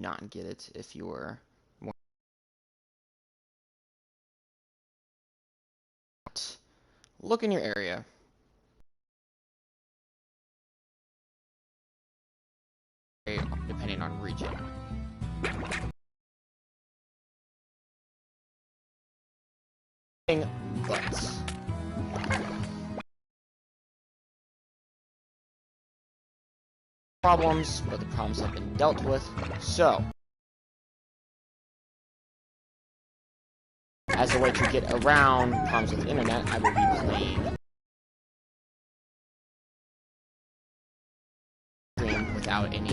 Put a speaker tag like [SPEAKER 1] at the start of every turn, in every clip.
[SPEAKER 1] not get it if you were more. Look in your area. Depending on region. But problems, but the problems have been dealt with. So, as a way to get around problems with the internet, I will be playing stream without any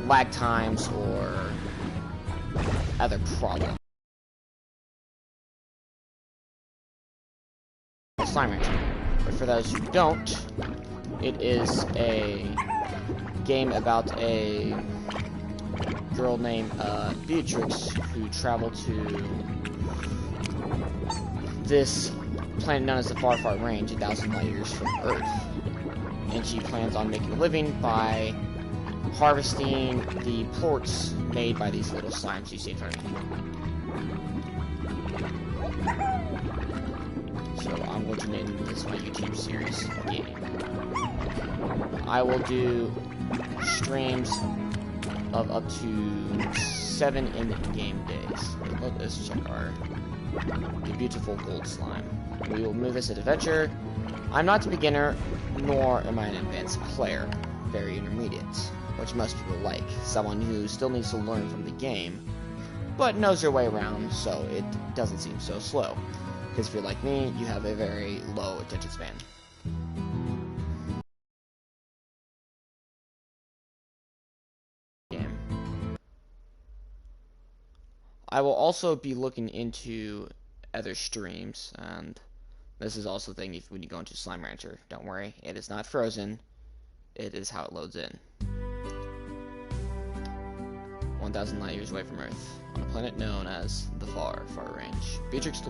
[SPEAKER 1] lag times or other problems. Slime Rancher. But for those who don't, it is a game about a girl named Beatrix who traveled to this planet known as the Far Far Range, 1,000 light years from Earth. And she plans on making a living by harvesting the plorts made by these little slimes you see in front of you. So I'm going to name this my YouTube series game. I will do streams of up to 7 in-game days. Let us check the beautiful gold slime. We will move this at adventure. I'm not a beginner, nor am I an advanced player. Very intermediate, which most people like. Someone who still needs to learn from the game, but knows their way around, so it doesn't seem so slow. Because if you're like me, you have a very low attention span. I will also be looking into other streams, and this is also the thing when you go into Slime Rancher. Don't worry, it is not frozen. It is how it loads in. 1,000 light years away from Earth, on a planet known as the Far Far Range, Beatrix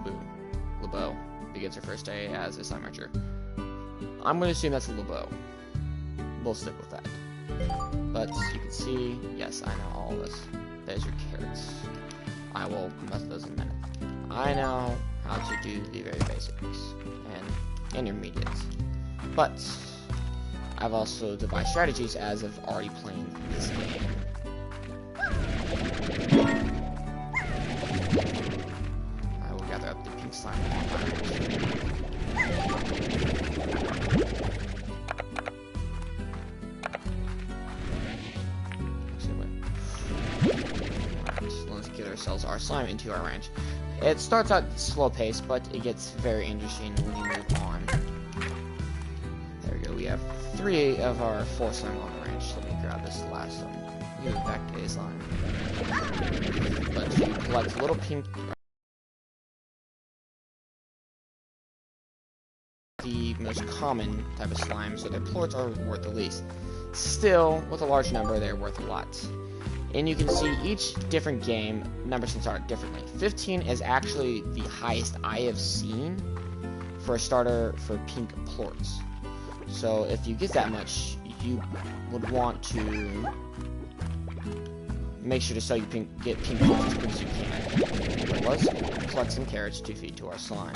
[SPEAKER 1] LeBeau begins her first day as a Slime Rancher. I'm going to assume that's a LeBeau. We'll stick with that. But you can see, yes, I know all this. There's your carrots. I will mess those in a minute. I know how to do the very basics and intermediates. But I've also devised strategies as of already playing this game. I will gather up the pink slime. Let's get ourselves our slime into our ranch. It starts out slow paced, but it gets very interesting when you move on. There we go. We have 3 of our 4 slime on the ranch. Let me grab this last one. Give it back to a slime. But you collect little pink. The most common type of slime, so their plorts are worth the least. Still, with a large number, they're worth a lot. And you can see each different game, numbers can start differently. 15 is actually the highest I have seen for a starter for pink plorts. So if you get that much, you would want to make sure to sell you get pink plorts as quick as you can. Let's collect some carrots to feed to our slime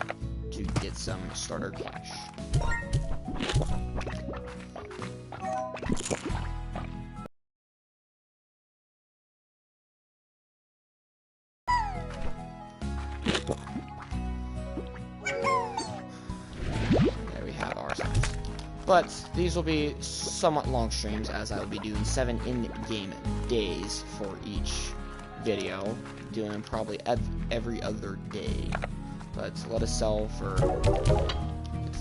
[SPEAKER 1] to get some starter cash. There we have our slimes. But these will be somewhat long streams, as I will be doing 7 in-game days for each video, doing probably every other day. But let us sell for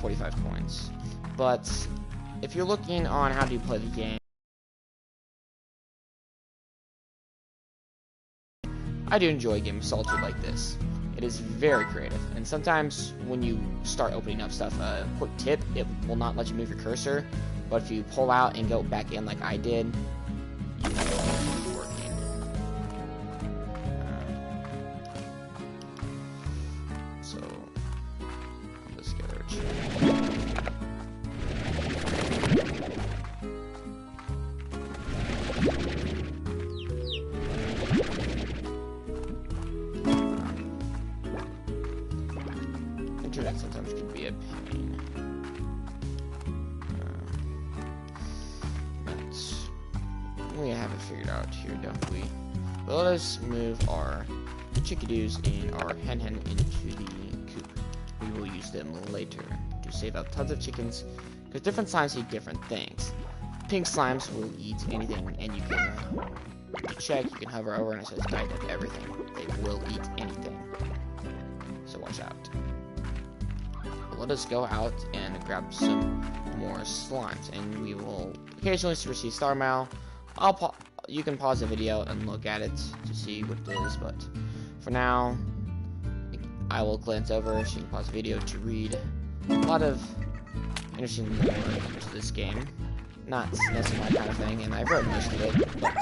[SPEAKER 1] 45 coins. But if you're looking on how to play the game, I do enjoy a game of Solitude like this. It is very creative, and sometimes when you start opening up stuff, a quick tip, it will not let you move your cursor, but if you pull out and go back in like I did, you know it's working. So, let's get our which could be a pain. We have it figured out here, don't we? But let us move our chickadoos and our hen into the coop. We will use them later to save up tons of chickens, because different slimes eat different things. Pink slimes will eat anything, and you can check, you can hover over, and it says guide of everything. They will eat anything, so watch out. But let us go out and grab some more slimes, and we will occasionally receive star mail. You can pause the video and look at it to see what it is, but for now, I will glance over so you can pause the video to read a lot of interesting lore to this game. Not necessarily my kind of thing, and I've read most of it, but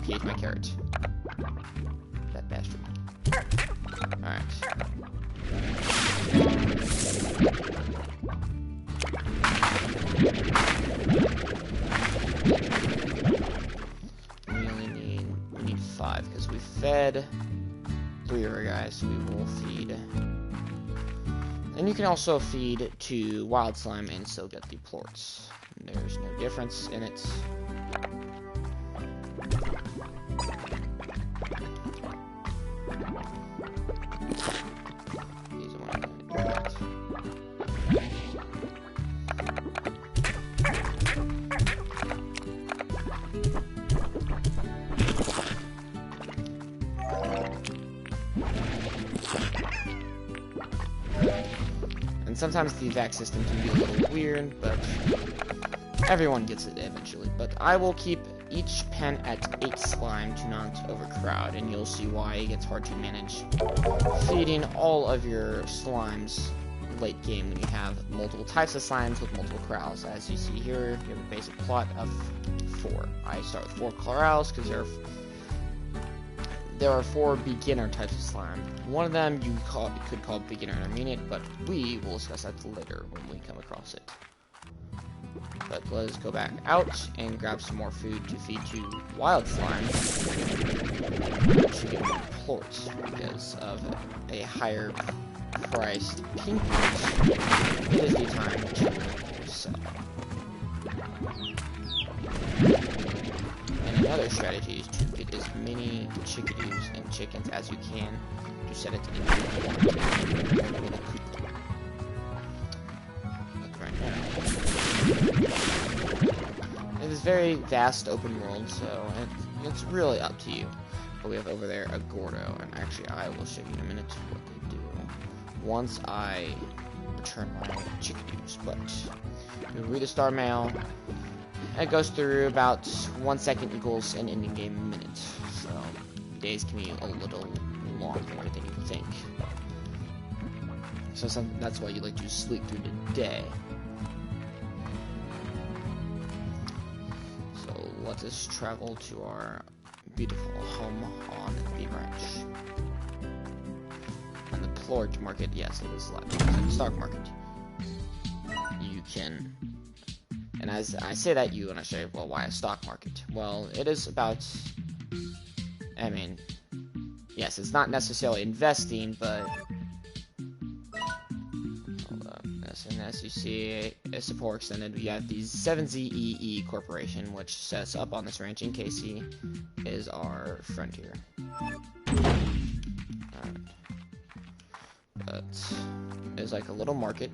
[SPEAKER 1] he ate my carrot. That bastard. Alright. We need 5 because we fed 3 of our guys, so we will feed. And you can also feed to wild slime and still get the plorts. There's no difference in it. And sometimes the vac system can be a little weird, but everyone gets it eventually. But I will keep each pen at 8 slime to not overcrowd, and you'll see why it gets hard to manage feeding all of your slimes late game when you have multiple types of slimes with multiple corrals. As you see here, you have a basic plot of 4. I start with 4 corrals because there are 4 beginner types of slime. One of them you could call beginner intermediate, but we will discuss that later when we come across it. But let us go back out and grab some more food to feed to wild slime to get plorts because of a higher priced pink plort. It is the time to sell. And another strategy is to get as many chickadees and chickens as you can to set it into one coop. Right now. It is very vast open world, so it's really up to you. But we have over there a Gordo, and actually I will show you in a minute what they do once I return my chickadees. But you read the star mail. It goes through about 1 second equals an ending game minute, so days can be a little longer than you think. So that's why you like to sleep through the day. So let us travel to our beautiful home on the ranch. And the plort market, yes, it is like the stock market. You can. And as I say that, you want to say, well, why a stock market? Well, it is about, I mean, yes, it's not necessarily investing, but, hold up, and as you see, it supports, and then we have the 7ZEE Corporation, which sets up on this ranch in KC, is our frontier. Alright. But, it's like a little market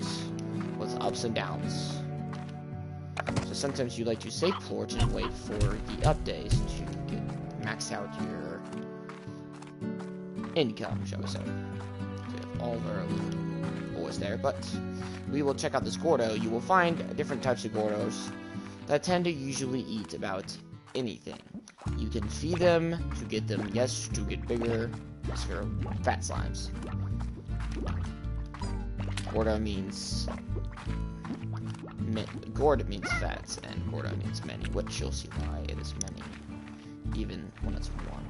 [SPEAKER 1] with ups and downs. So sometimes you like to save plorts and wait for the up days to max out your income, shall we say. So we have all of our boys there, but we will check out this Gordo. You will find different types of Gordos that tend to usually eat about anything. You can feed them to get them, yes, to get bigger. Yes, for fat slimes. Gordo means Gordo means fats, and Gordo means many, which you'll see why it is many, even when it's 1.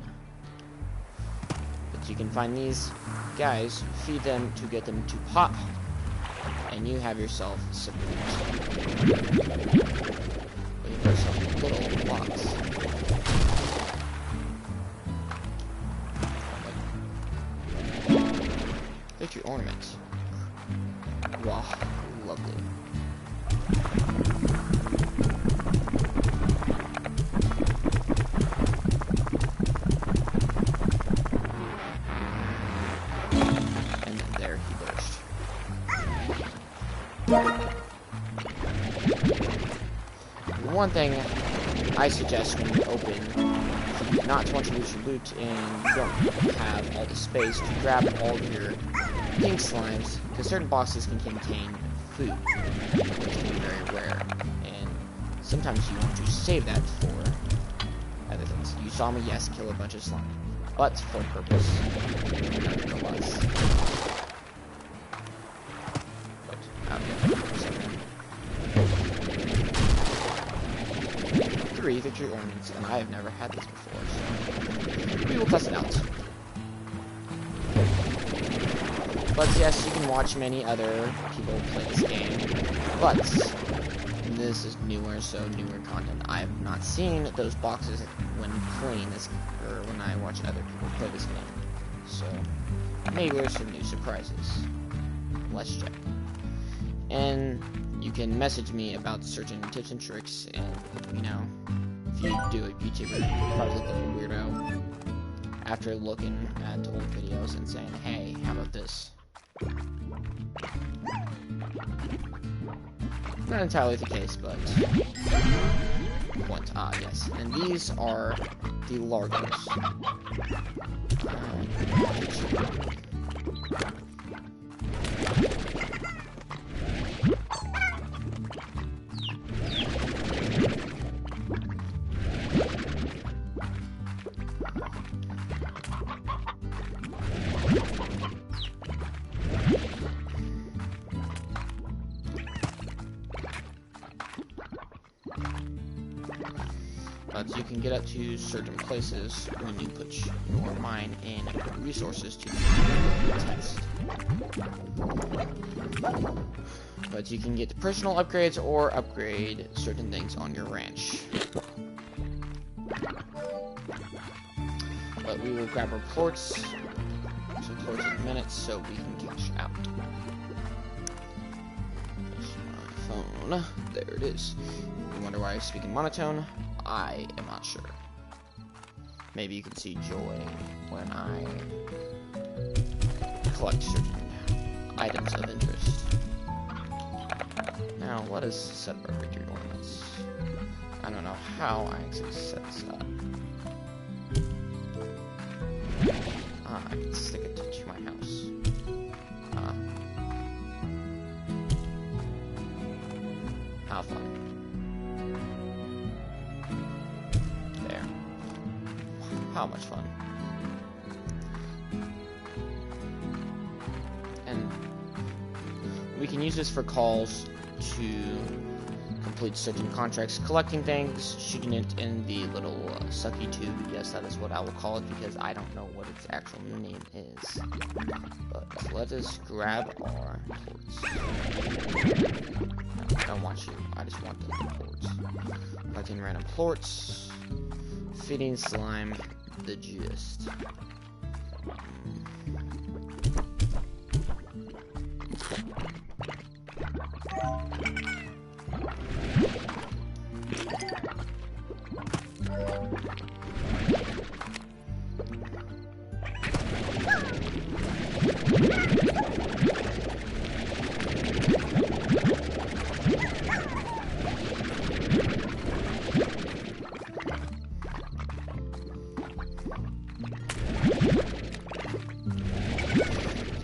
[SPEAKER 1] But you can find these guys, feed them to get them to pop, and you have yourself some little blocks. victory ornament. Wow, lovely. And there he burst. One thing I suggest when you open, not to want to lose your loot and you don't have all the space to grab all of your pink slimes, because certain boxes can contain food, which can be very rare, and sometimes you want to save that for other things. You saw me, yes, kill a bunch of slime, but for purpose, nonetheless. But, three victory ornaments, and I have never had this before, so we will test it out. But yes, you can watch many other people play this game, but this is newer, so newer content. I have not seen those boxes when playing this, or when I watch other people play this game. So maybe there's some new surprises. Let's check. And you can message me about certain tips and tricks, and you know, if you do a YouTuber, you probably look like a weirdo after looking at old videos and saying, hey, how about this? Not entirely the case, but what? Ah, yes. And these are the Largos. But you can get up to certain places when you put your mine in resources to test. But you can get personal upgrades or upgrade certain things on your ranch. But we will grab our plorts, some plorts in minutes, so we can cash out. My phone, there it is. You wonder why I speak in monotone? I am not sure. Maybe you can see joy when I collect certain items of interest. Now, let us set our victory ornaments. I don't know how I actually set this up. Ah, I can stick it to my house. How fun. How much fun. And we can use this for calls to complete certain contracts, collecting things, shooting it in the little sucky tube. Yes, that is what I will call it, because I don't know what its actual name is. But let us grab our plorts. No, I don't want you, I just want the plorts. Collecting random plorts, feeding slime, the gist.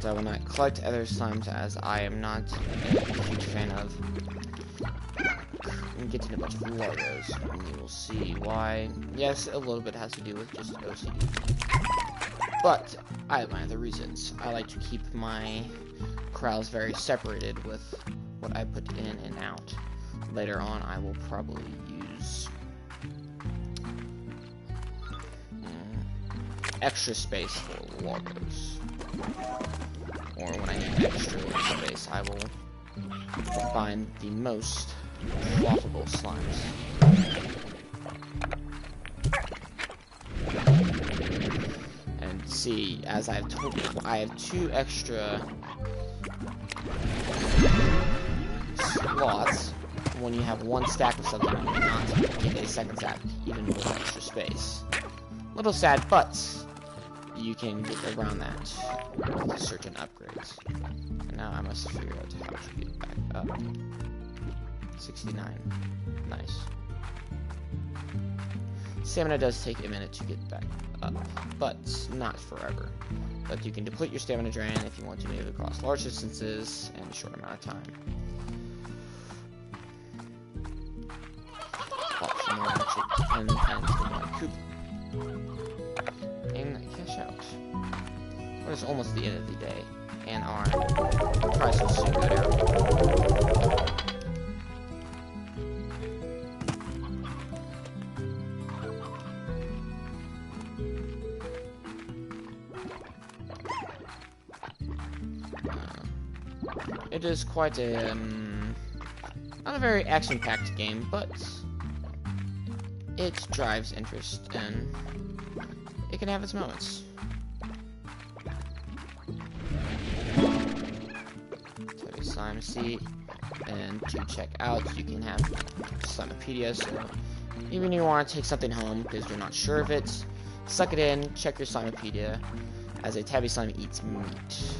[SPEAKER 1] I will not collect other slimes, as I am not a huge fan of getting a bunch of Largos, and you will see why. Yes, a little bit has to do with just OCD, but I have my other reasons. I like to keep my corrals very separated with what I put in and out. Later on, I will probably use extra space for Largos. Or when I need extra space, I will find the most profitable slimes. And see, as I've told you, I have 2 extra slots. When you have 1 stack of something, you cannot get a second stack, even with extra space. Little sad, but you can get around that with certain upgrades. And now I must figure out how to get back up. 69. Nice. Stamina does take a minute to get back up, but not forever. But you can deplete your stamina drain if you want to move across large distances in a short amount of time. Pop some more magic and more coop. And cash out. But it's almost the end of the day, and our price will soon go down. It is quite a, not a very action-packed game, but it drives interest, and it can have its moments. Tabby Slime seat, and to check out, you can have Slimepedia, so even if you want to take something home because you're not sure of it, suck it in, check your Slimepedia, as a Tabby Slime eats meat.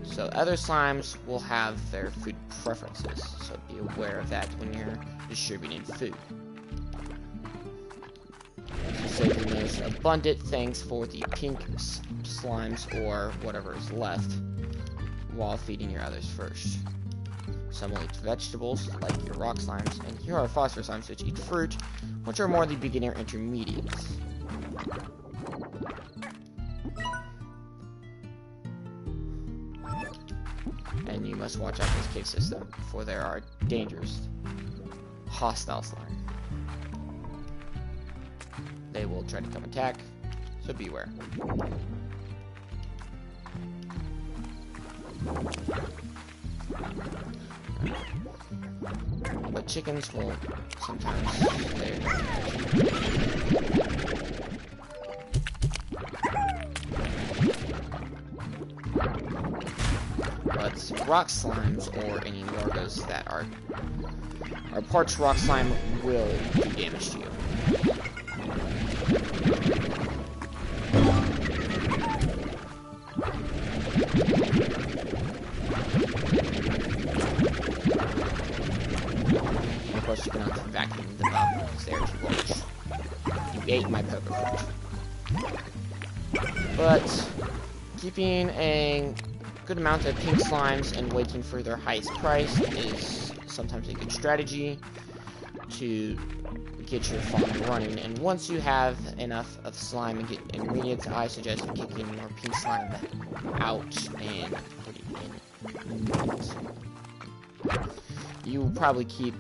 [SPEAKER 1] So other slimes will have their food preferences, so be aware of that when you're distributing food. So save the most abundant things for the pink slimes or whatever is left while feeding your others first. Some will eat vegetables, like your rock slimes, and here are phosphor slimes which eat fruit, which are more the beginner intermediates. And you must watch out this cave system, for there are dangerous, hostile slime. They will try to come attack, so beware. But chickens will sometimes stay. But rock slimes, or any larvas that are parched rock slime, will do damage to you. And of course, you cannot vacuum them up because they are too large. You ate my poker fruit. But keeping a good amount of pink slimes and waiting for their highest price is sometimes a good strategy to get your farm running. And once you have enough of slime and get ingredients, I suggest kicking more pink slime out and putting in ingredients. You will probably keep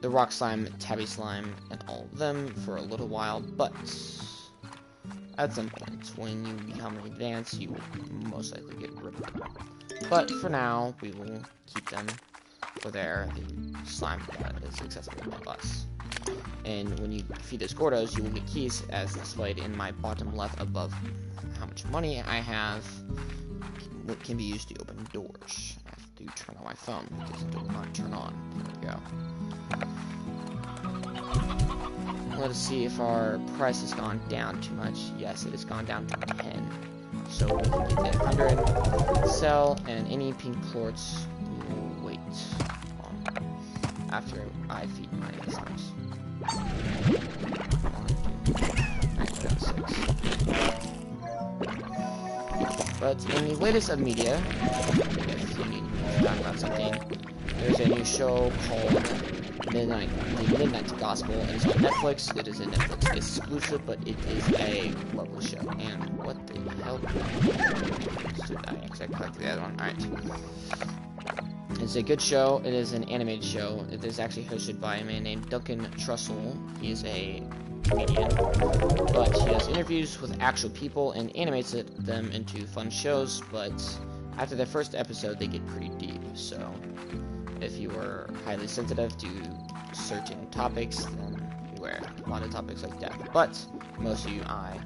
[SPEAKER 1] the rock slime, tabby slime, and all of them for a little while, but at some point, when you become advanced, you will most likely get rid of them. But for now, we will keep them for the slime that is accessible to us. And when you feed those Gordos, you will get keys as displayed in my bottom left above how much money I have. What can be used to open doors. I have to turn on my phone because it does not turn on. There we go. Let us see if our price has gone down too much. Yes, it has gone down to 10. So we can get to 100, sell, and any pink plorts we will wait on after I feed my slimes. 9.6. But in the latest of media, if you need to talk about something, there's a new show called The Midnight Gospel, and it's on Netflix. It is a Netflix exclusive, but it is a lovely show. And what the hell? I collected the other one. Alright. It's a good show. It is an animated show. It is actually hosted by a man named Duncan Trussell. He is a comedian, but he does interviews with actual people and animates them into fun shows, but after the first episode, they get pretty deep, so if you are highly sensitive to certain topics, then beware. A lot of topics like death, but most of you, I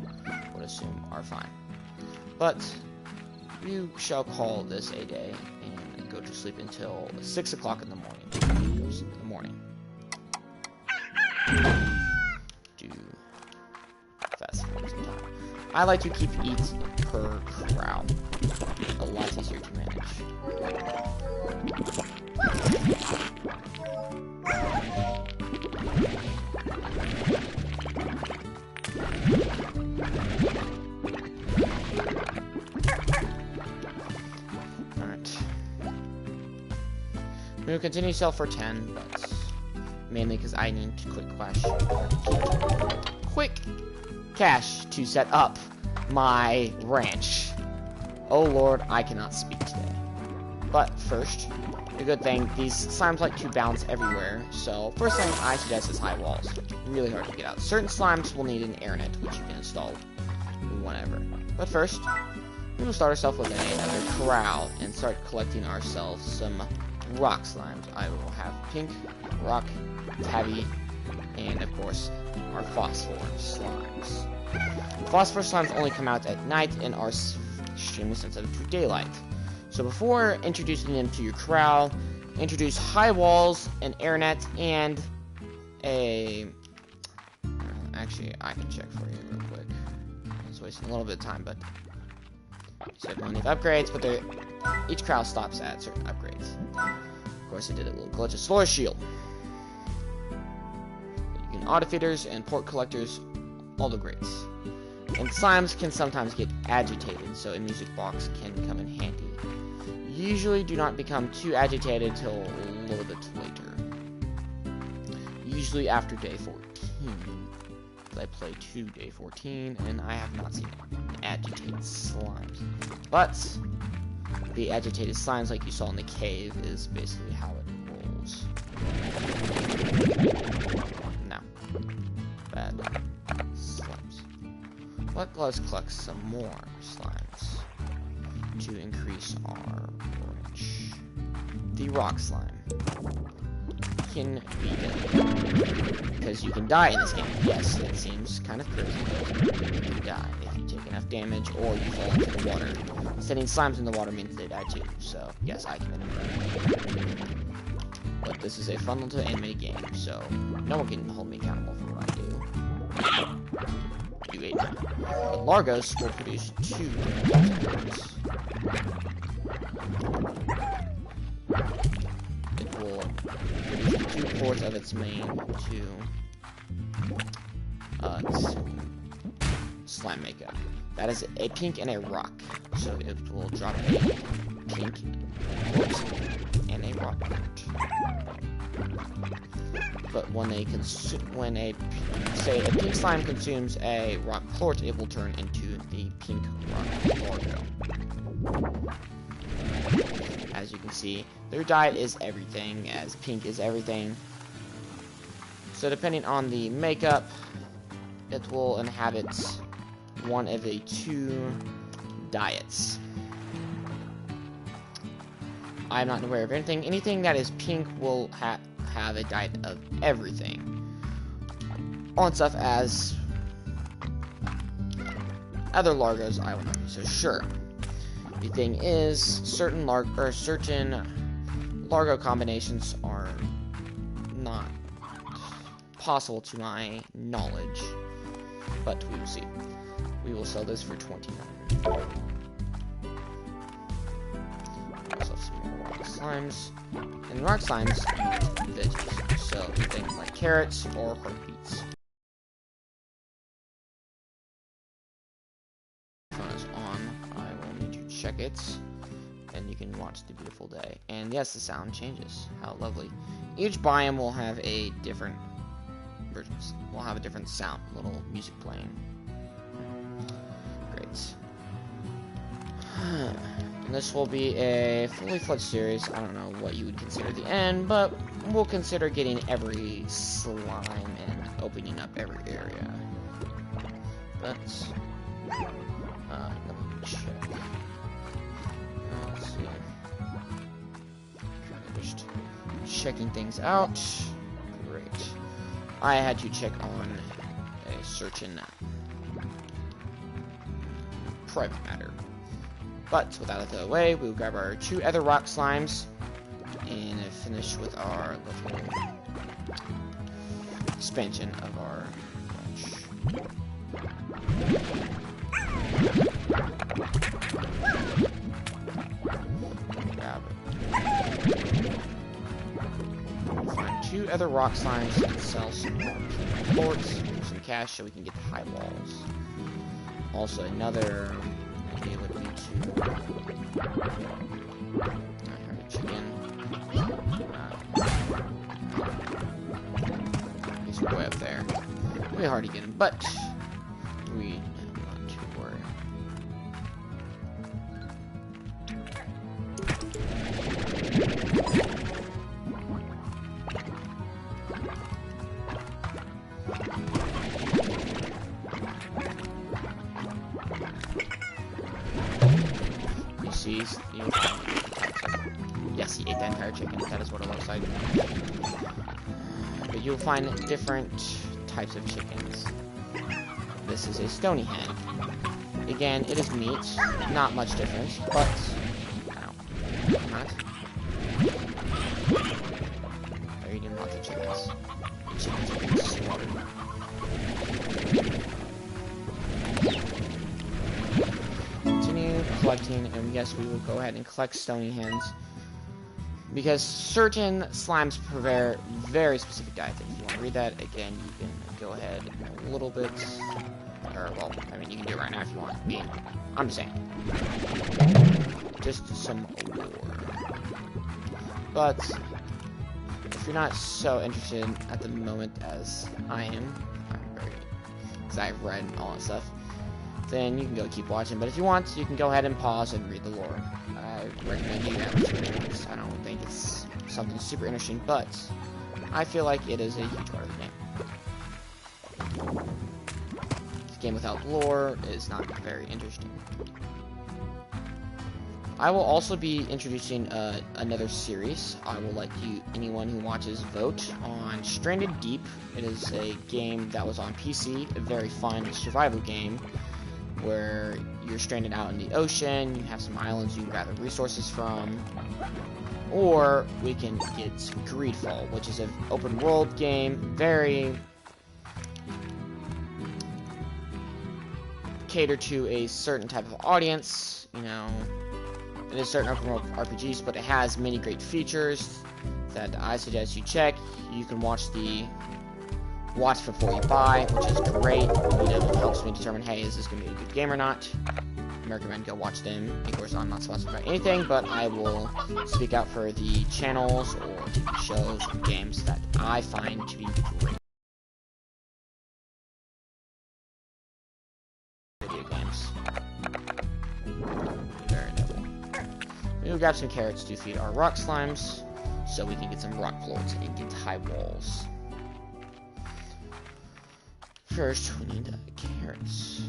[SPEAKER 1] would assume, are fine. But you shall call this a day and go to sleep until 6 o'clock in the morning. Do fast forward some time. I like to keep each per corral. A lot easier to manage. Alright. We will continue to sell for 10, but mainly because I need quick cash to set up my ranch. Oh lord, I cannot speak today. But first, the good thing, these slimes like to bounce everywhere, so first thing I suggest is high walls. Really hard to get out. Certain slimes will need an air net, which you can install whenever. But first, we will start ourselves with another corral and start collecting ourselves some rock slimes. I will have pink, rock, tabby, and of course, our phosphor slimes. Phosphor slimes only come out at night and are extremely sensitive to daylight. So before introducing them to your corral, introduce high walls, an air net, and a... Actually, I can check for you real quick. It's wasting a little bit of time, but... So everyone needs upgrades, but each corral stops at certain upgrades. Of course, I did a little glitch. A Slaughter Shield. You can auto feeders and port collectors, all the greats. And slimes can sometimes get agitated, so a music box can come in handy. Usually do not become too agitated until a little bit later. Usually after day 14. I play to day 14, and I have not seen agitated slimes. But the agitated slimes, like you saw in the cave, is basically how it rolls. Now, bad slimes. Let's collect some more slimes to increase our range. The rock slime can be deadly because you can die in this game. Yes, it seems kind of crazy, but you can die if you take enough damage or you fall into the water. Setting slimes in the water means they die too, so yes, I can admit. But this is a fun little anime game, so no one can hold me accountable for what I do. Do 8 times. But Largos will produce 2 times. It will produce 2 cores of its main to slime makeup. That is a pink and a rock. So it will drop a pink quartz and a rock quartz. But when a pink slime consumes a rock quartz, it will turn into the pink rock Largo. As you can see, their diet is everything, as pink is everything. So depending on the makeup, it will inhabit one of the 2 diets. I'm not aware of anything. Anything that is pink will have a diet of everything. On stuff as other Largos, I will not be so sure. The thing is, certain Largo combinations are not possible to my knowledge, but we will see. We will sell this for 29. Also some more rock slimes, and rock slimes eat veggies, so things like carrots or heartbeats. Phone is on. I will need to check it, and you can watch the beautiful day. And yes, the sound changes. How lovely! Each biome will have a different versions. We'll have a different sound, little music playing. Great. And this will be a fully fledged series. I don't know what you would consider the end, but we'll consider getting every slime and opening up every area. But let me check. Let's see. Just checking things out. Great. I had to check on a certain private matter. But without it the way, we'll grab our 2 other rock slimes and finish with our little expansion of our bunch. Grab it. Find 2 other rock slimes and sell some more quartz for some cash so we can get the high walls. Also, another idea would be to... I heard a chicken. He's way up there. Really hard to get him, but we don't want to worry. Yes, he ate the entire chicken. That is what it looks like. But you'll find different types of chickens. This is a stony hen. Again, it is meat. Not much difference, but... Ow. Not. They're eating lots of chickens. The chickens are being slaughtered. Continue collecting, and yes, we will go ahead and collect stony hens. Because certain slimes prefer very specific diets. If you want to read that, again, you can go ahead a little bit. Or, well, I mean, you can do it right now if you want. I'm just saying. Just some lore. But, if you're not so interested at the moment as I am, because I've read all that stuff, then you can go keep watching. But if you want, you can go ahead and pause and read the lore. I recommend you that. I don't think it's something super interesting, but I feel like it is a huge part of the game. This game without lore is not very interesting. I will also be introducing another series. I will let anyone who watches vote on Stranded Deep. It is a game that was on PC, a very fun survival game where you're stranded out in the ocean, you have some islands you can gather resources from, or we can get Greedfall, which is an open world game, very catered to a certain type of audience. You know, it is certain open world RPGs, but it has many great features that I suggest you check. You can watch before you buy, which is great. It helps me determine, hey, is this going to be a good game or not? I recommend go watch them. Of course, I'm not sponsored by anything, but I will speak out for the channels or TV shows or games that I find to be great. Video games. Very noble. We'll grab some carrots to feed our rock slimes, so we can get some rock floors and get high walls. First, we need carrots.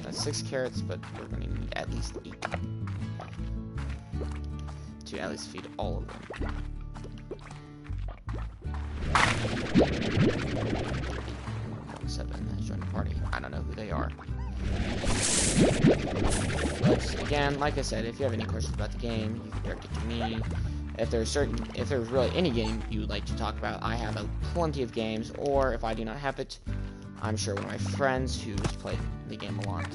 [SPEAKER 1] That's 6 carrots, but we're going to need at least 8 to at least feed all of them. Seven has joined the party. I don't know who they are. But again, like I said, if you have any questions about the game, you can direct it to me. If there's really any game you would like to talk about, I have plenty of games, or if I do not have it, I'm sure one of my friends who's played the game a lot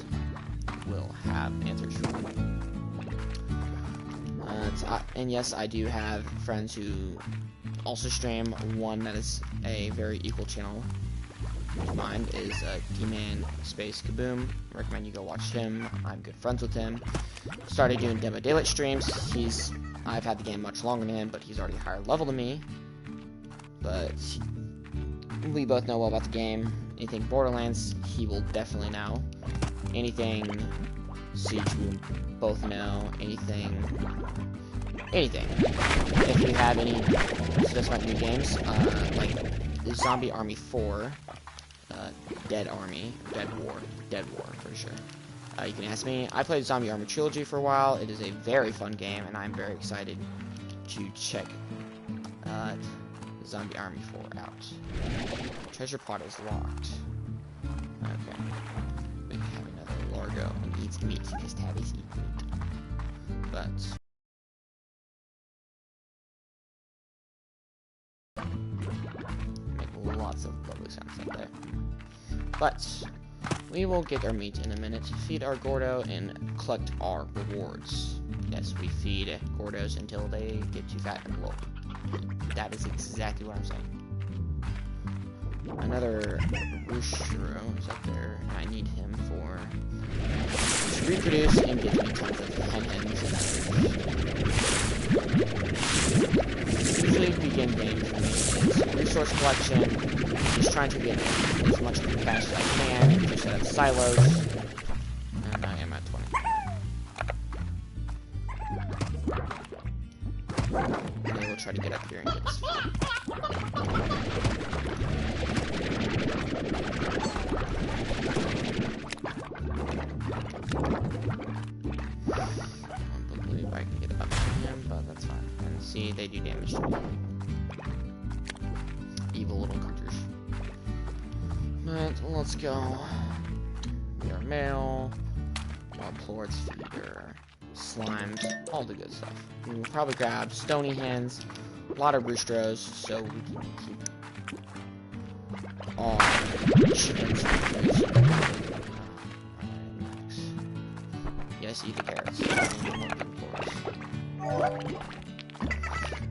[SPEAKER 1] will have answers for me. And yes, I do have friends who also stream. One that is a very equal channel to mine is D-Man Space Kaboom. I recommend you go watch him. I'm good friends with him. Started doing demo daylight streams. I've had the game much longer than him, but he's already a higher level than me. But we both know well about the game. Anything Borderlands, he will definitely know. Anything Siege, we both know. Anything. If you have any suggestions about new games, like Zombie Army 4, Dead War for sure. You can ask me. I played Zombie Army Trilogy for a while. It is a very fun game, and I'm very excited to check zombie army 4 out. Treasure pot is locked. Okay. We have another Largo and eats meat because tabbies eat meat. But make lots of lovely sounds up there. But we will get our meat in a minute, feed our Gordo, and collect our rewards. Yes, we feed Gordos until they get too fat and blow. That is exactly what I'm saying. Another Rooshiro is up there, and I need him for to reproduce and get me tons of hens. Usually begin games for me is resource collection, just trying to get as much cash as I can to set up silos, and I am at 20. And then we'll try to get up here and get this food. I don't believe I can get up to him, but that's fine. And see, they do damage to me. Evil little creatures. But let's go. We are male. More plorts, feeder, slimes, all the good stuff. We will probably grab stony hens, a lot of roostros, so we can keep all chickens. Yes, eat the carrots.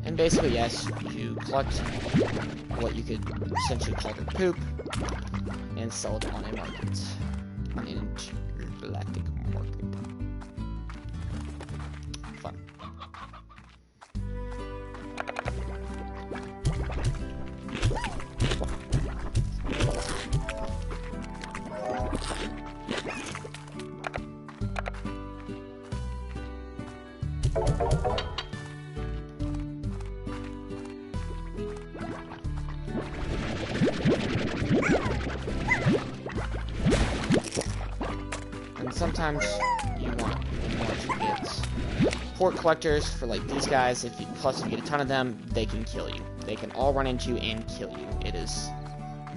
[SPEAKER 1] And basically, yes, you collect what you could essentially call their poop and sell it on a market. On an intergalactic market. Fun. And sometimes you want to get port collectors for like these guys. Plus if you get a ton of them, they can kill you. They can all run into you and kill you. It is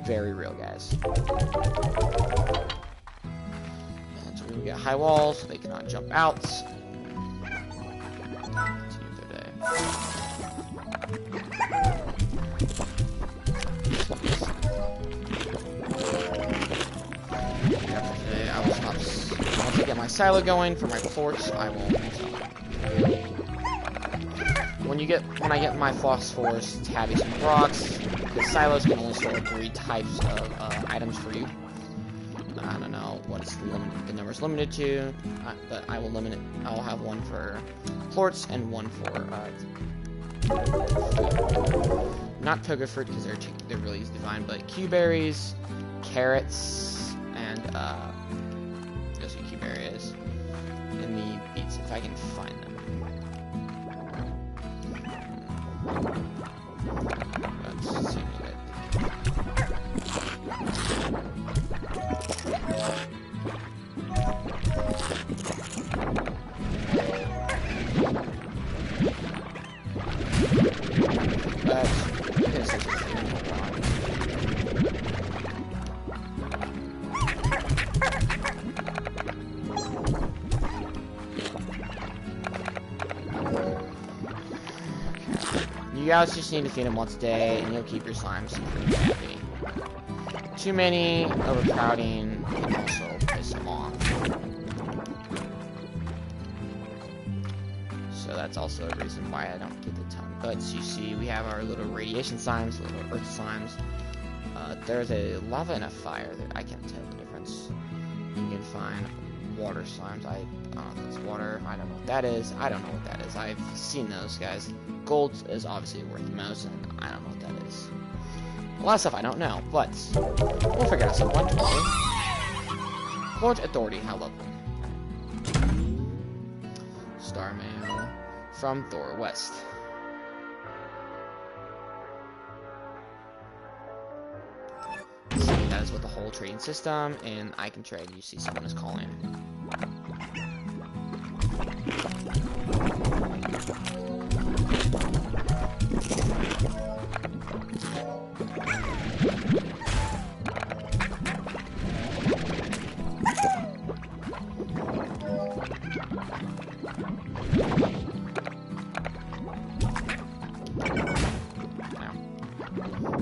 [SPEAKER 1] very real, guys. And so we got high walls, so they cannot jump out. Continue their day. Once I get my silo going for my forts, I will stop. When I get my phosphorus, tabbies, and rocks, the silos can only store 3 types of items for you. I don't know what the number's limited to, but I will limit it. I'll have one for plorts and one for food. Not toga fruit because they're really easy to find, but Q-berries, carrots, and you'll see Q-berry is, and the beets if I can find them. Let's see what you guys just need to feed them once a day, and you'll keep your slimes pretty happy. Too many, overcrowding, can also piss them off. So that's also a reason why I don't get a ton. But you see, we have our little radiation slimes, little earth slimes. There's a lava and a fire that I can't tell the difference. You can find water slimes. I don't know if it's water. I don't know what that is. I don't know what that is. I've seen those guys. Gold is obviously worth the most, and I don't know what that is. A lot of stuff I don't know, but we'll figure out some point. Port Authority, how lovely. Star Mail from Thor West. See, that is with the whole trading system, and I can trade. You see someone is calling. Now,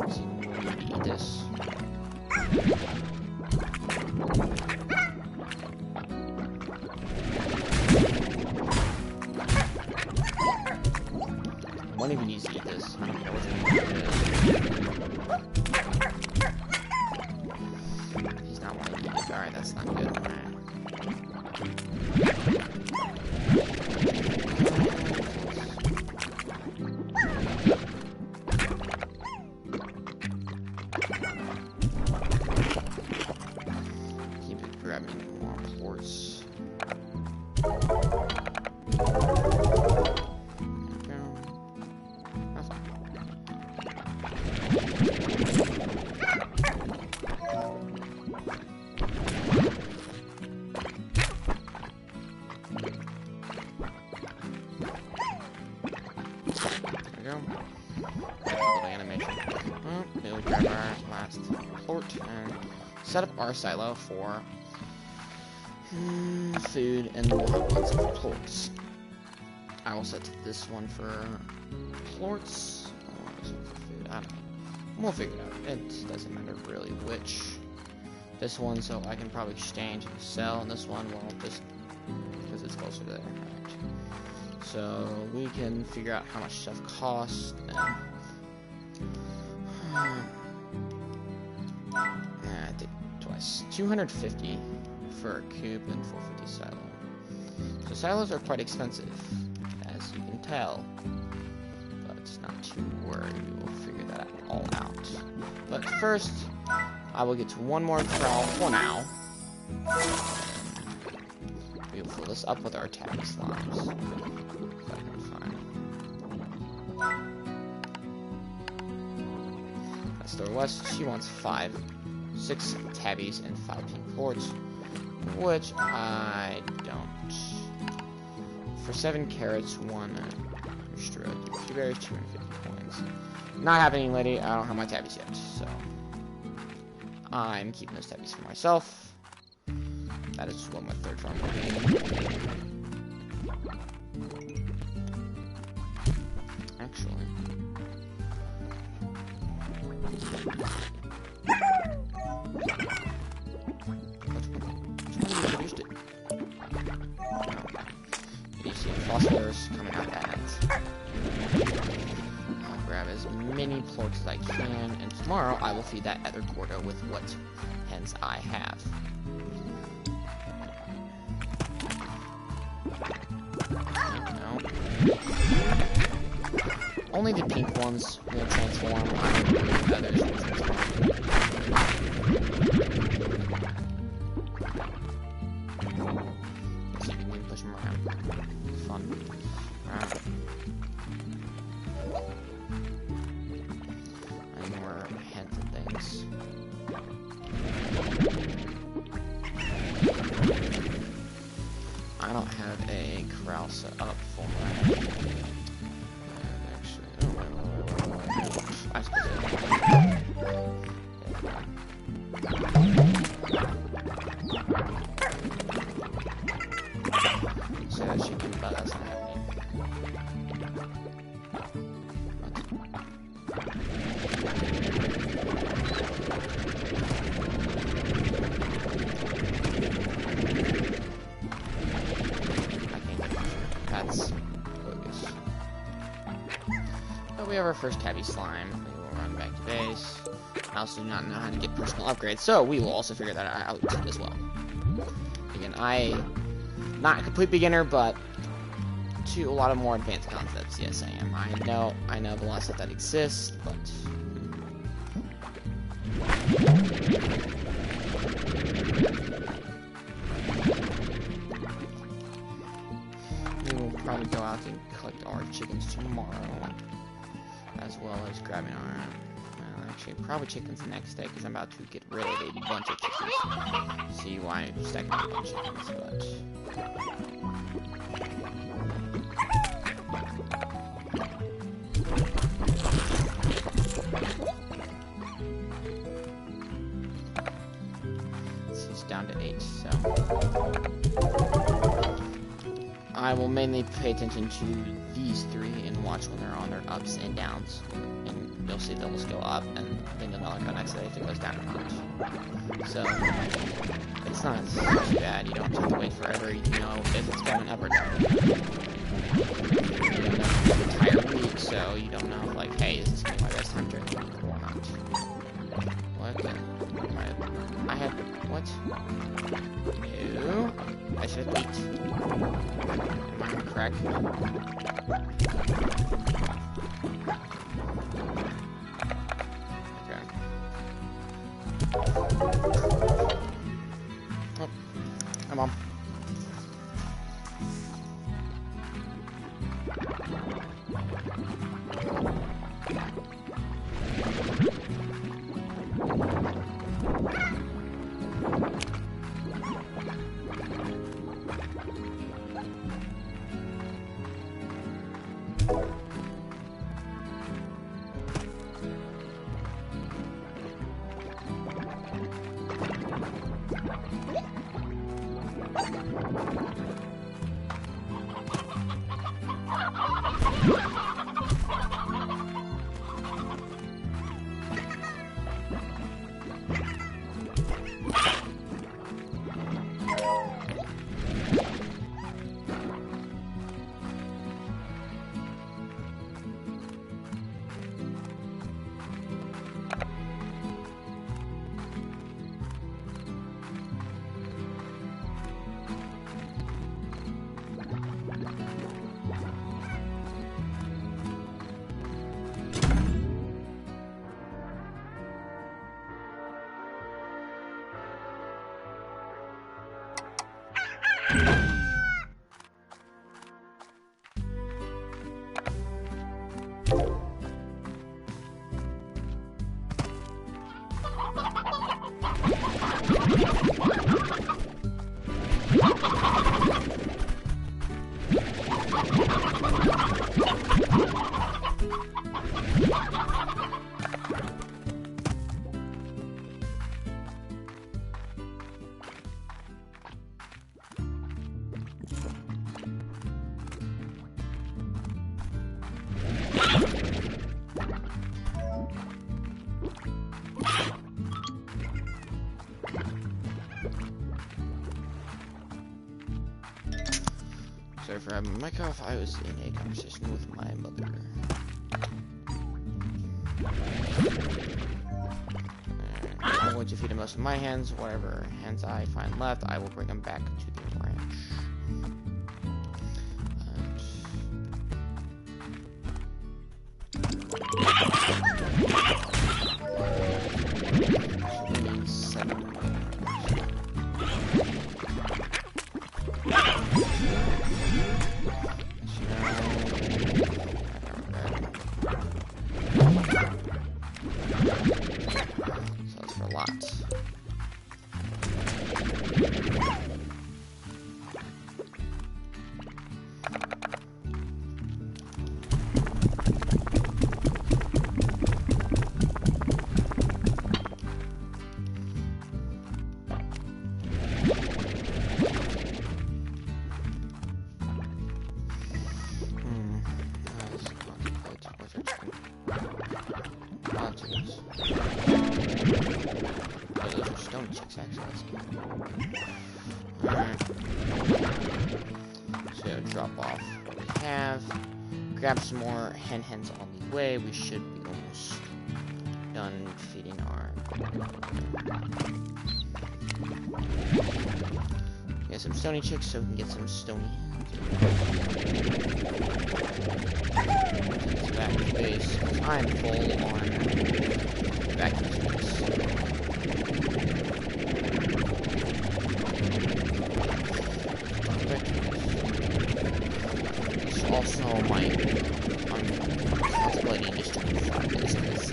[SPEAKER 1] see, we need to eat this. One of you needs to eat this. I don't care which one it is. He's not wanting to eat it. Alright, that's not good. Keep it grabbing more ports. We'll grab our last port and set up our silo for food, and we'll have lots of plorts. I will set this one for plorts. This one for food. I don't know. We'll figure it out. It doesn't matter really which. This one, so I can probably exchange and sell, and this one, well, just because it's closer to there. Right. So we can figure out how much stuff costs. I did twice. 250 for a coop and 450 silo. So silos are quite expensive, as you can tell. But not to worry, we will figure that all out. But first, I will get to one more corral for now. We will fill this up with our tabby slimes. Store West, she wants 6 tabbies and 5 pink plorts, which I don't. For 7 carrots, 1 extra 2 berries, 250 coins. Not happening, lady. I don't have my tabbies yet, so I'm keeping those tabbies for myself. That is what my third farm will be. Actually. You see phosphorus coming out that. I'll grab as many plorts as I can, and tomorrow I will feed that other Gordo with what hens I have. No. Only the pink ones will transform. The others will transform. Let's see if we can push them around. Fun. Around. And more hens and things. I don't have a corral set up for my. I suppose so that should be, but that's not happening. I can't get it. That's bogus. But we have our first tabby slime. Back to base. I also do not know how to get personal upgrades, so we will also figure that out as well. Again, not a complete beginner, but to a lot of more advanced concepts, yes I am. I know a lot of stuff that exists, but we will probably go out and collect our chickens tomorrow, as well as grabbing our, actually, probably chickens the next day, because I'm about to get rid of a bunch of chickens. See why I'm stacking up a bunch of chickens, but this is down to 8, so I will mainly pay attention to these three and watch when they're on their ups and downs. And you'll see they'll just go up, and then you'll know like, next day if it goes down or not. So, it's not too bad. You don't have to wait forever. You know if it's going up or down. You don't know the entire week, so you don't know, like, hey, is this going to be my best time during the week or not? What? I had... What? No. I should have peeked. Am I correct? Okay. Oh. Hi, Mom. Sorry for having my mic off. I was in a conversation with my mother. I'm going to feed him most of my hens. Whatever hens I find left, I will bring them back to the ranch. Grab some more hens on the way. We should be almost done feeding our... Get some stony chicks so we can get some stony hens. Back to base. I'm full on vacuum space. Also, my responsibility just to 5 days because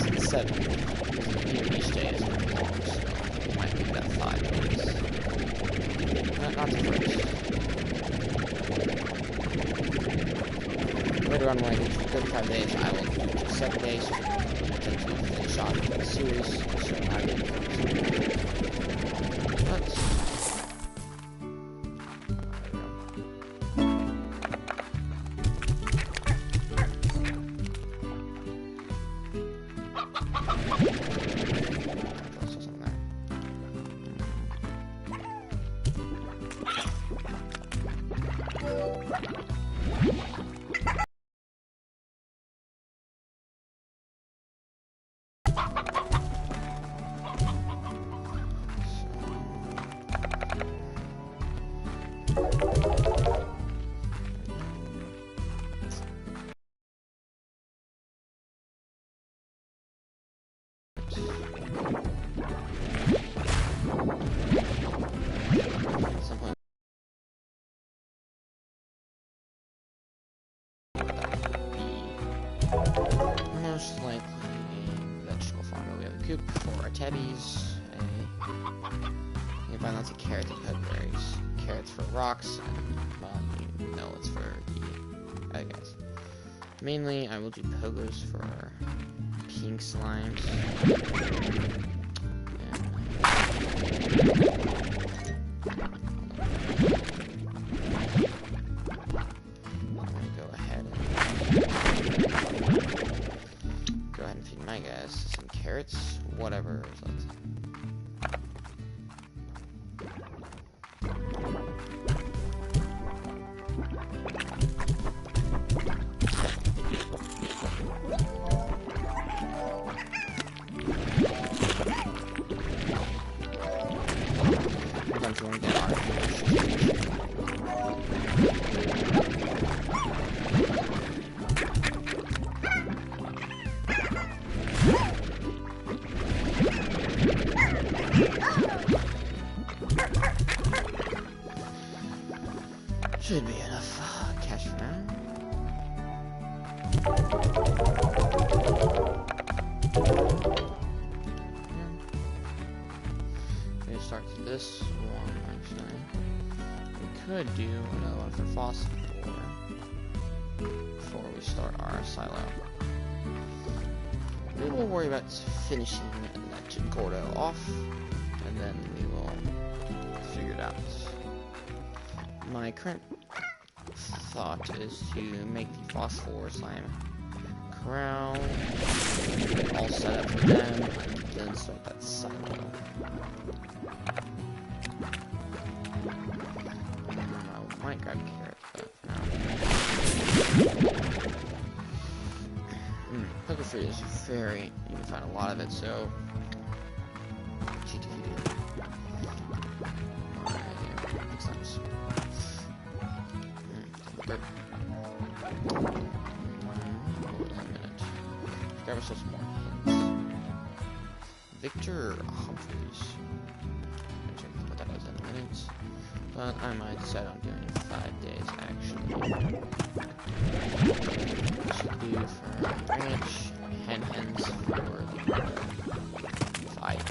[SPEAKER 1] it's 7. Even each day is long, so it might be about 5 days. Not the first. Later on, when I get to 35 days, I will do 7 days to finish off the series. So I will but Most likely a vegetable farm. We have a coop for our teddies. You can find lots of carrots and pepperberries. Carrots for rocks, and well, you know it's for the other guys. Mainly, I will do pogos for pink slimes. My guys, some carrots, whatever is left. Sometimes you want to get our should be enough cash for now. Okay, start this one actually. We could do another one for phosphor before we start our silo. We will worry about finishing that Gordo off, and then we will figure it out. My current thought is to make the phosphor slime corral all set up for them, and then start that silo. I might grab carrots, but for now. Poker fruit is very, you can find a lot of it, so grab ourselves some more hints. Victor Humphreys. I'm going to put that as in a minute. But I might decide on doing 5 days actually. Should do for ranch, hens for the 5.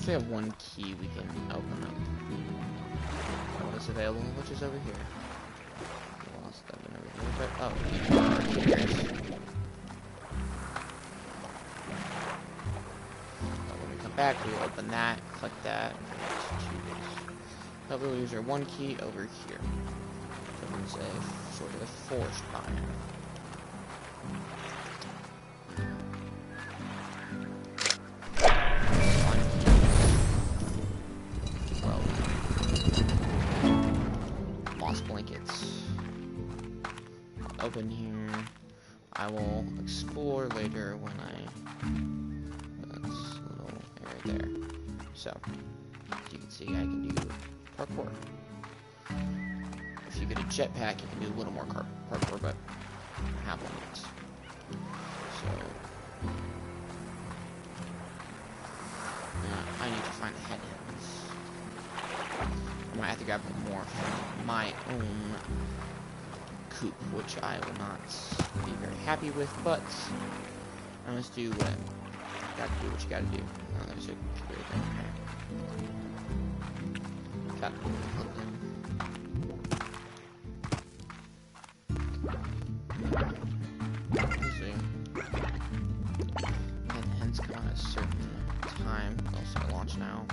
[SPEAKER 1] We have one key we can open up. What is available? Which is over here. We lost that one over here, but oh, here's. When we come back, we will open that, click that, but we'll use our one key over here. So it's a sort of a forest biome. Blankets. Open here. I will explore later when that's a little area there. So, as you can see, I can do parkour. If you get a jetpack, you can do a little more parkour, but I have one yet. So, I need to find the head hens. I might have to grab more from my own coop, which I will not be very happy with, but I must do what I gotta do what you gotta do. Oh, there's a computer there. Got to hook them. Usually, and hens come on a certain time. They'll start launch now.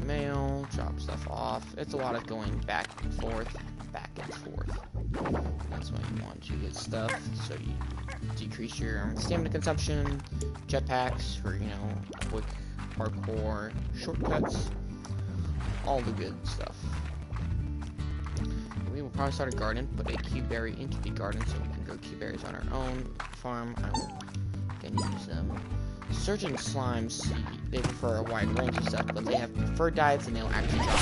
[SPEAKER 1] Mail, drop stuff off. stuff. It's a lot of going back and forth. That's why you want to get stuff, so you decrease your stamina consumption, jetpacks for, you know, quick parkour, shortcuts, all the good stuff. We will probably start a garden, put a Q berry into the garden so we can grow Q berries on our own farm. I will again use them. Certain slimes, they prefer a wide range of stuff, but they have preferred diets and they'll actually drop.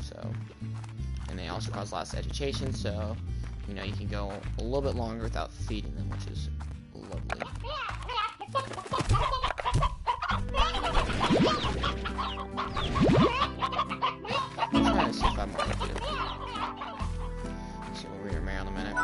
[SPEAKER 1] So, and they also cause lots of agitation, so, you know, you can go a little bit longer without feeding them, which is lovely. I'm trying to see if I'm more to do. So we'll read our mail in a minute.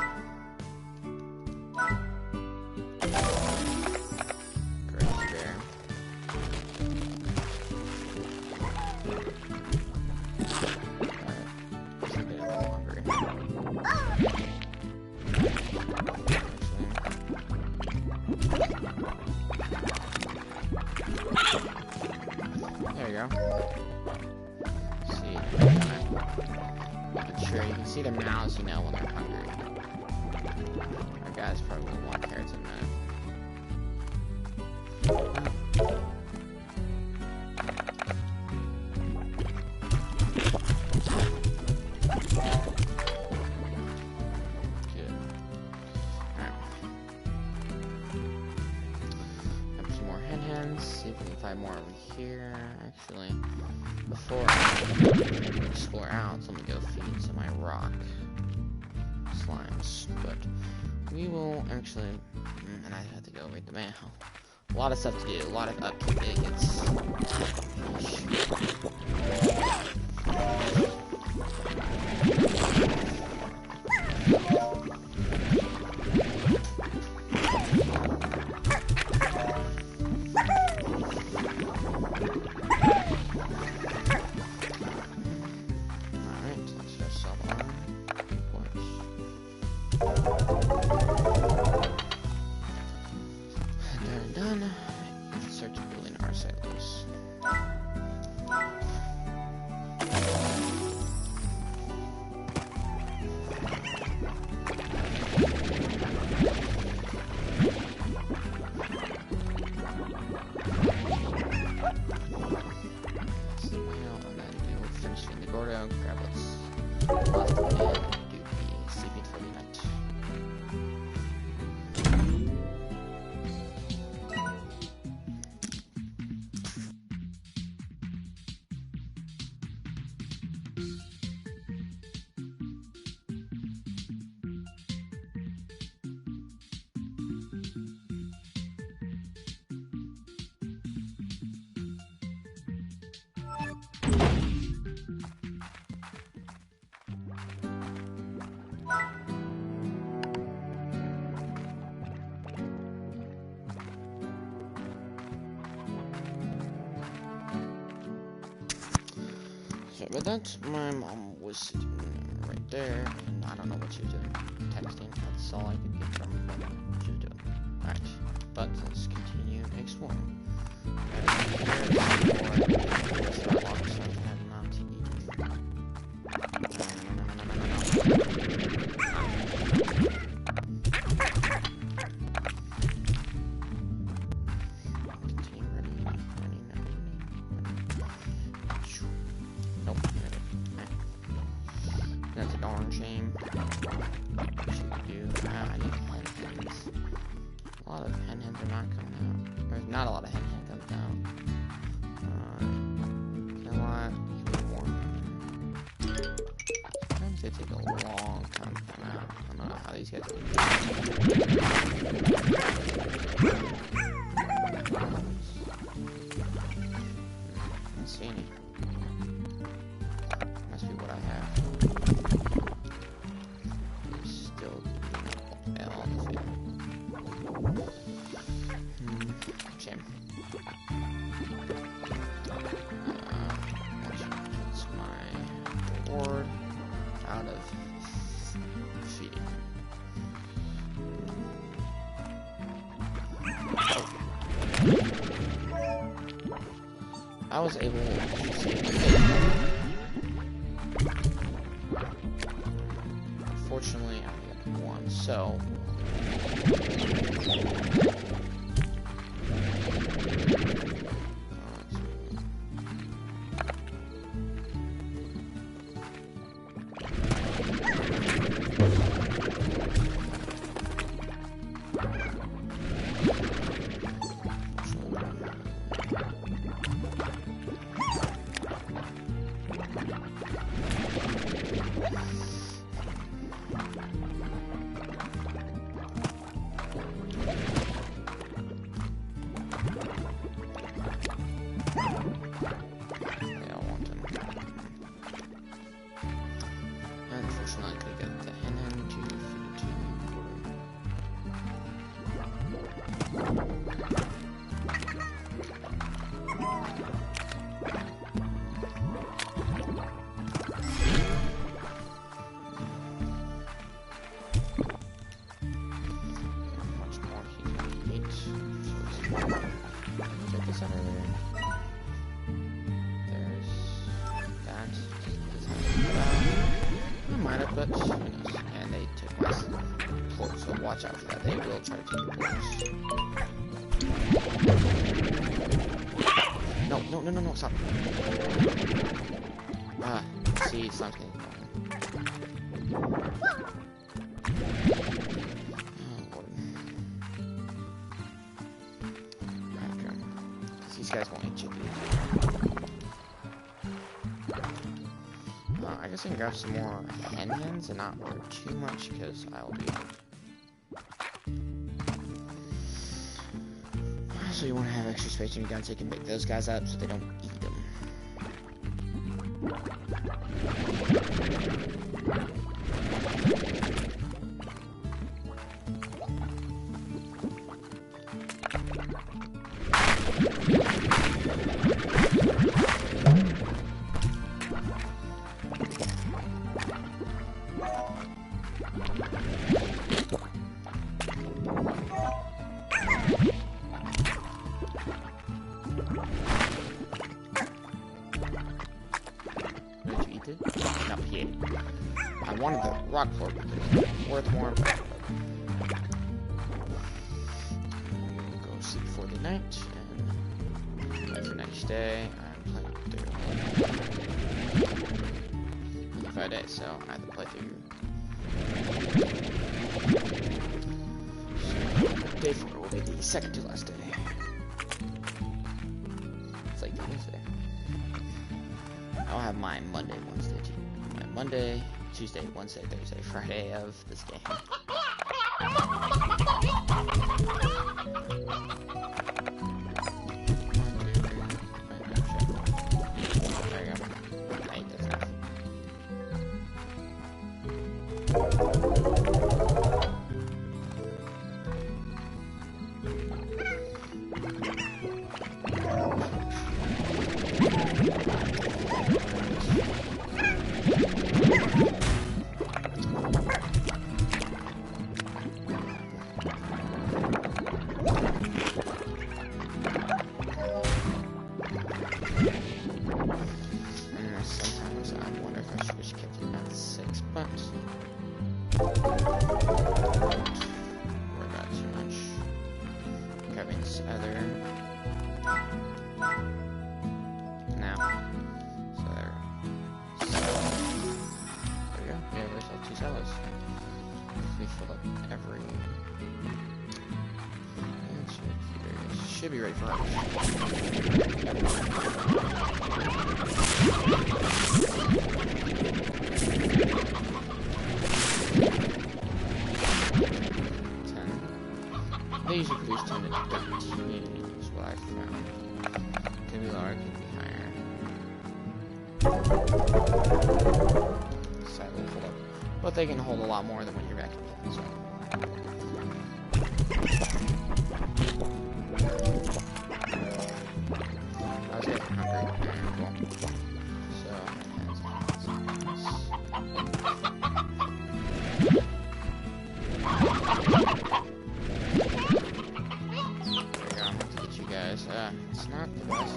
[SPEAKER 1] There you go. See, sure you can see their mouths, you know, when they're hungry. Our guys probably will want carrots in a minute. Good. Alright. Have some more hens. See if we can find more over here. Actually, before I explore out, let me go feed some of my rock slimes. But we will actually, and I have to go read the mail. A lot of stuff to do, a lot of upkeep. Done. Let's start building our silos. And then we will finish in the Gordo, grab what's left, and do the sleeping for the night. Sorry about that. My mom was sitting right there, and I don't know what she was doing. Texting. That's all I could get from what she was doing. Alright, but let's continue exploring. That's a darn shame. What should we do? I need hen hens. A lot of hen hens are not coming out. There's not a lot of hen hens coming out. You know what? Give me more. Sometimes they take a long time to come out. I don't know how these guys do. I don't see any. Must be what I have. Shame. That's my reward out of feeding. I was able to save the Unfortunately, I only got one, so... Unfortunately, I could get the hen to feed much more he can eat. Check this out earlier. There's that. I might have, but who knows. And they took my pork, so watch out for that. They will try to take your porks. No, stop. See, something. Oh, Lord. Okay. These guys won't eat chicken. I guess I can grab some more hens and not order too much because I'll be. So you want to have extra space in your gun so you can pick those guys up so they don't eat them. Up here. I wanted the rock fork because it's worth more. We'll go sleep for the night and wait for next day. I'm playing through 5 days, so I have to play through. So, day 4 will be the second to last day. It's like Wednesday. I'll have my Monday, Wednesday, my Monday, Tuesday, Wednesday, Thursday, Friday of this game. There you go. I ate that stuff. Sometimes I wonder if I should just kept it at 6, but don't worry about too much. Grabbing this other now. So there we go. Yeah, there's all 2 silos. If we fill up every should be ready for harvest. They usually produce 10 to 13 is what I found. Can be lower, can be higher. Side will fill up. But they can hold a lot more than when you're vacuuming, so. I was getting hungry. Cool. So, there we go, I'm going to get you guys. It's not the best.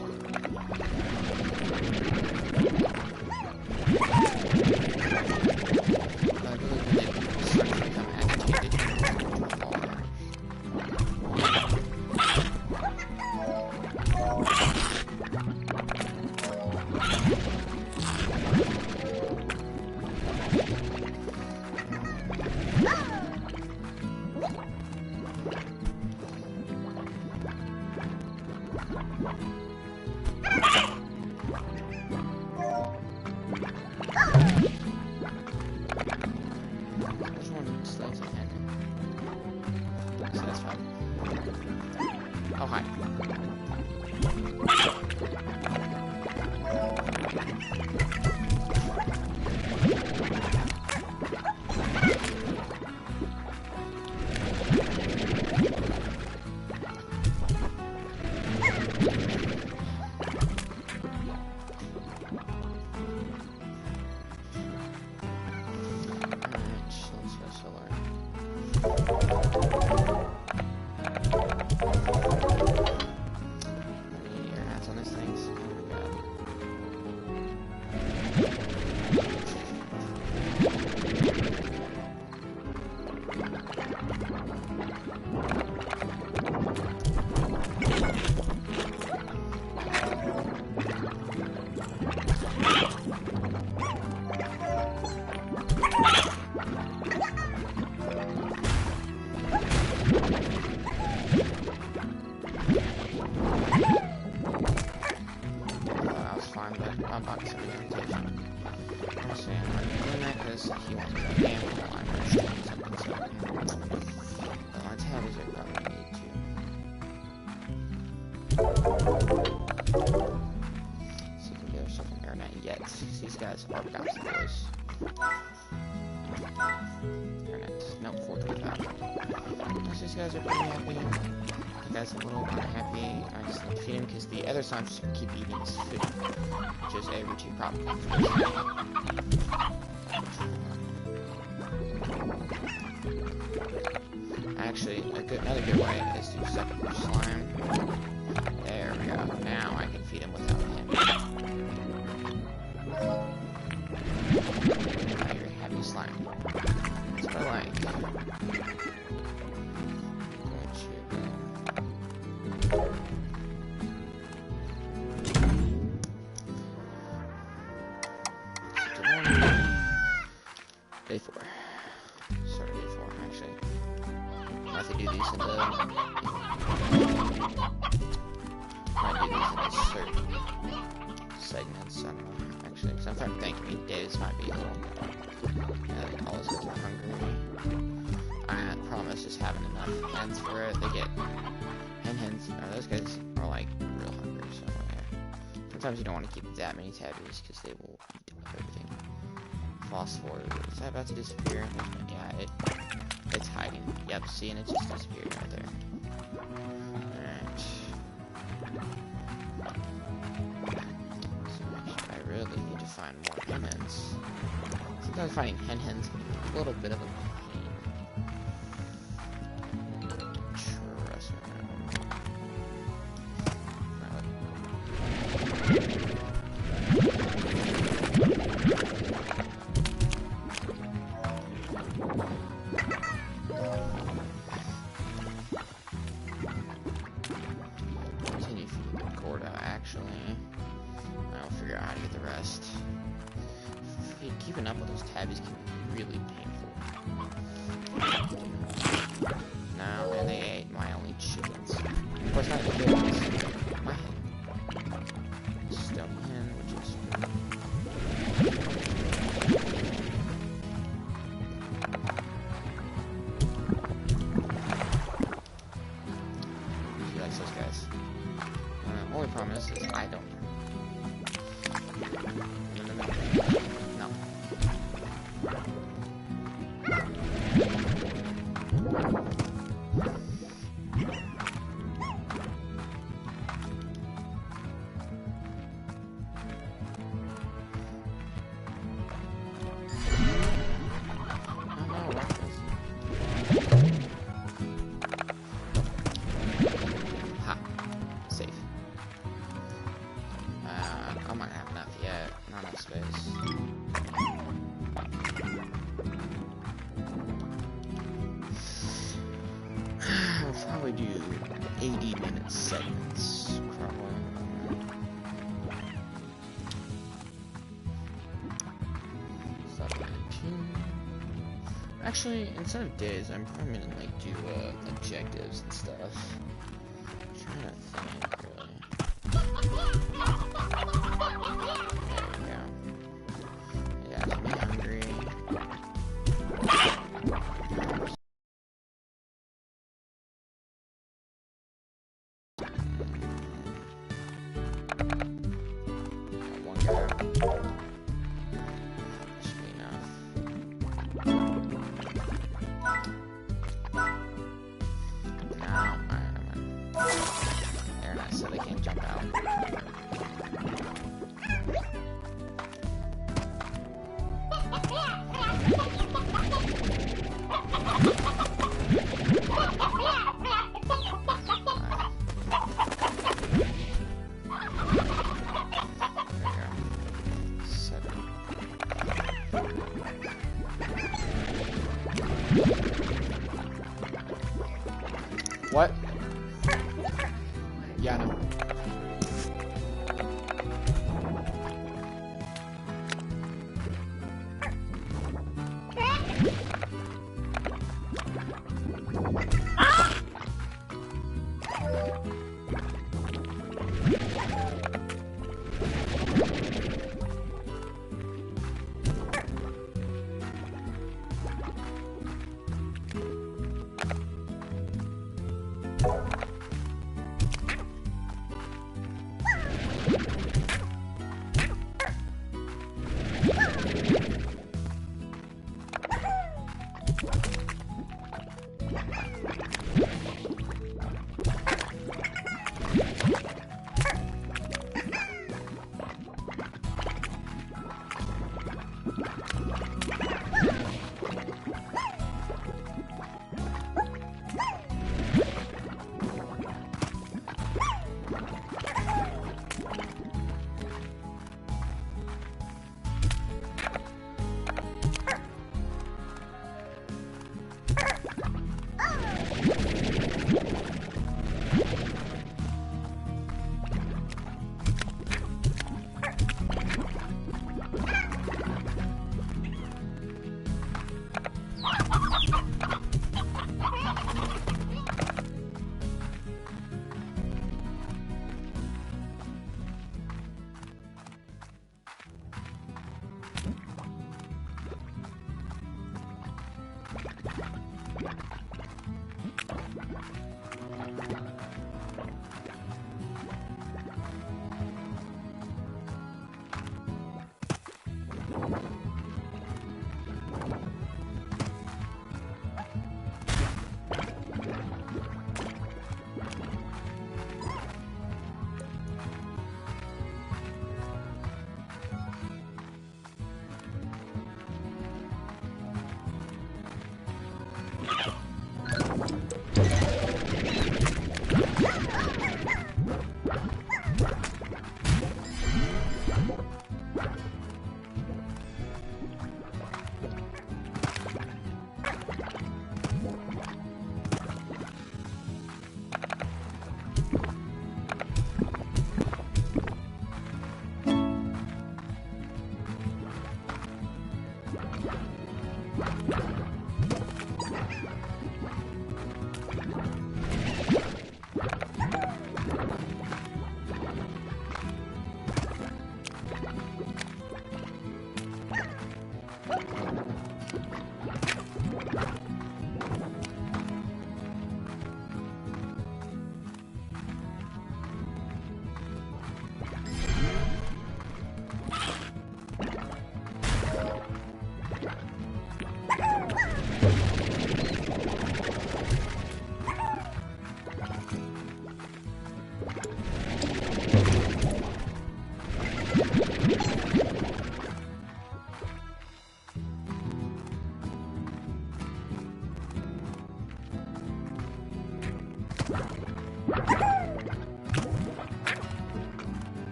[SPEAKER 1] actually, it's a hen. So that's fine. Oh, hi. These guys are bouncing boys. Internet. Nope, 435. These guys are pretty happy. You guys are a little unhappy. I just need to feed him because the other slimes just keep eating his food, which is a routine problem. Actually, another good way is to suck up your slime. There we go. Now I can feed him without him. Now you're happy slime. That's what I like. Day 4. Sorry, day 4, actually. I have to do these in the... might do these in a certain segments. I don't know, actually, because I'm trying to think. Days might be a little... all those kids are hungry. I promise just having enough hens for it. They get... hens. Those guys are, like, real hungry, so, yeah. Sometimes you don't want to keep that many tabbies, because they will eat everything. Phosphor. Is that about to disappear? Yeah, it's hiding. Yep, see, and it just disappeared right there. Alright. So I really need to find more hens. Sometimes finding hens can be a little bit of a pain. Trust me. Keeping up with those tabbies can be really painful. Now, and they ate my only chickens. Of course, not the chickens. My hen. Stone hen, which is... He likes those guys. Only problem is I don't. No. Probably do 80-minute segments, probably. Actually, instead of days, I'm probably gonna like do objectives and stuff. I'm trying to think, really. There we go. Yeah, keep me hungry. Should be enough. Now, there, nice, so they can't jump out. What? Yeah, no.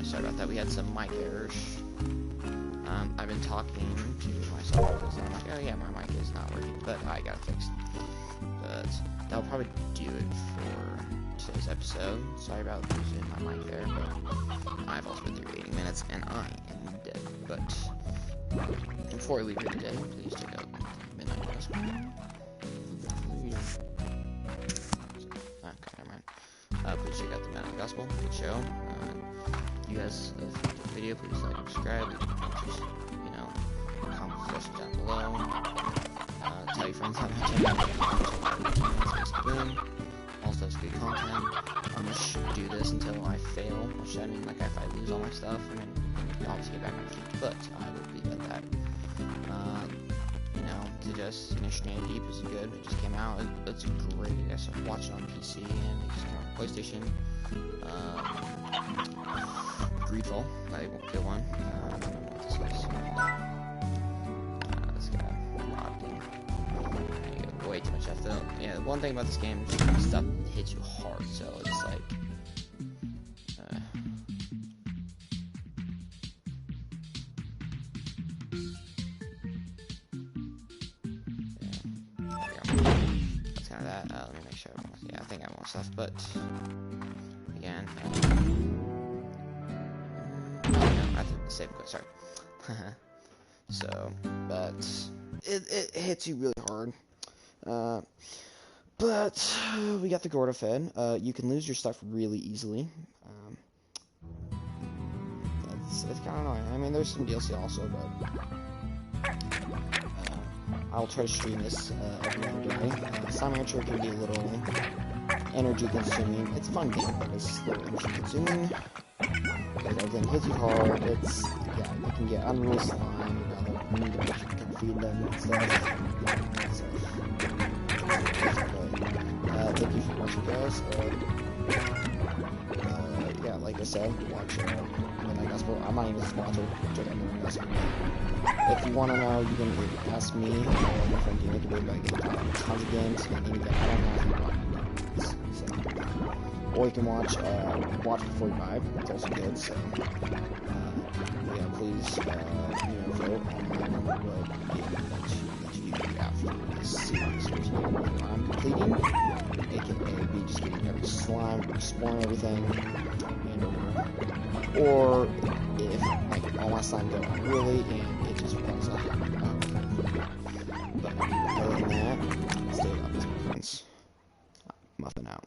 [SPEAKER 1] Sorry about that, we had some mic errors. I've been talking to myself because I'm like, oh yeah, my mic is not working, but I got it fixed. But that'll probably do it for today's episode. Sorry about losing my mic there, but I've also been through 80 minutes and I am dead. But before I leave here today, please check out Midnight Gospel. Okay, never mind. Please check out the Midnight Gospel, good show. You guys love the video, please like and subscribe, leave just, you know, comment suggestions down below, tell your friends how to check out also it's good content. I'm gonna do this until I fail, which I mean, like, if I lose all my stuff, I mean, obviously get back on feet, but I will be at that. You know, to just, you know, Stranded Deep is good, it just came out, it's great, I guess I've watched it on PC, and it just came out on PlayStation. Greedfall, I won't kill one. This guy's this guy robbed him. You get way too much F though. Yeah, one thing about this game is stuff hits you hard, so it's like that's kind of that. Let me make sure yeah, I think I have more stuff, but again, save quick, sorry. So, but it hits you really hard. But we got the Gordo Fed. You can lose your stuff really easily. It's kind of annoying. I mean, there's some DLC also, but I'll try to stream this every other day. Slime Rancher can be a little energy consuming. It's a fun game, but it's a little energy consuming. Because everything hits you hard, it's, yeah, you can get unreal slime, you need to feed them and stuff. But, thank you for watching, guys. Yeah, like I said, watch Midnight Gospel. I'm not even sponsored, check out Midnight Gospel. If you want to know, you can ask me or my friend Dina to do like tons of games, and anything. I don't know if you want games, so. Or you can watch Watch Before You Buy. It's also good. So yeah, please you know, vote on what game that you after this series, which I'm completing, aka me just getting every slime, exploring everything, and or if like all my slime go unruly and it just runs out. But other than that, stay up, my friends. Muffin out.